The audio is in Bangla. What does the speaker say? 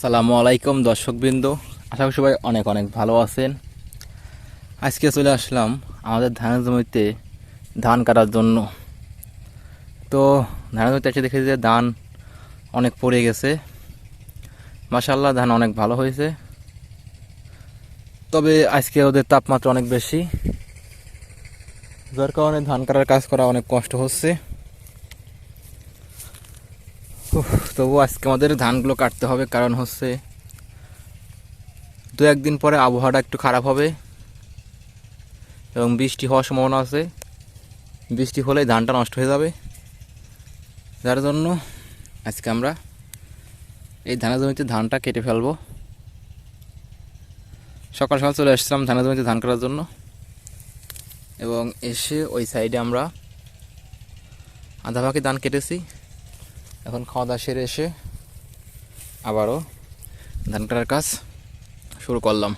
সালামু আলাইকুম দর্শকবৃন্দ, আশা করি সবাই অনেক অনেক ভালো আছেন। আজকে চলে আসলাম আমাদের ধানের জমিতে ধান কাটার জন্য। তো ধানের জমিতে এসে দেখে যে ধান অনেক পড়ে গেছে। মাশাআল্লাহ, ধান অনেক ভালো হয়েছে, তবে আজকে ওদের তাপমাত্রা অনেক বেশি, যার কারণে ধান কাটার কাজ করা অনেক কষ্ট হচ্ছে। তবু আজকে আমাদের ধানগুলো কাটতে হবে, কারণ হচ্ছে দু একদিন পরে আবহাওয়াটা একটু খারাপ হবে এবং বৃষ্টি হওয়ার সম্ভাবনা আছে। বৃষ্টি হলে ধানটা নষ্ট হয়ে যাবে, যার জন্য আজকে আমরা এই ধানের জমিতে ধানটা কেটে ফেলবো। সকাল সকাল চলে আসছিলাম ধানের জমিতে ধান কাটার জন্য, এবং এসে ওই সাইডে আমরা আধা ভাগে ধান কেটেছি। এখন খাওয়া দাওয়া সেরে এসে আবারও ধান কাটার কাজ শুরু করলাম।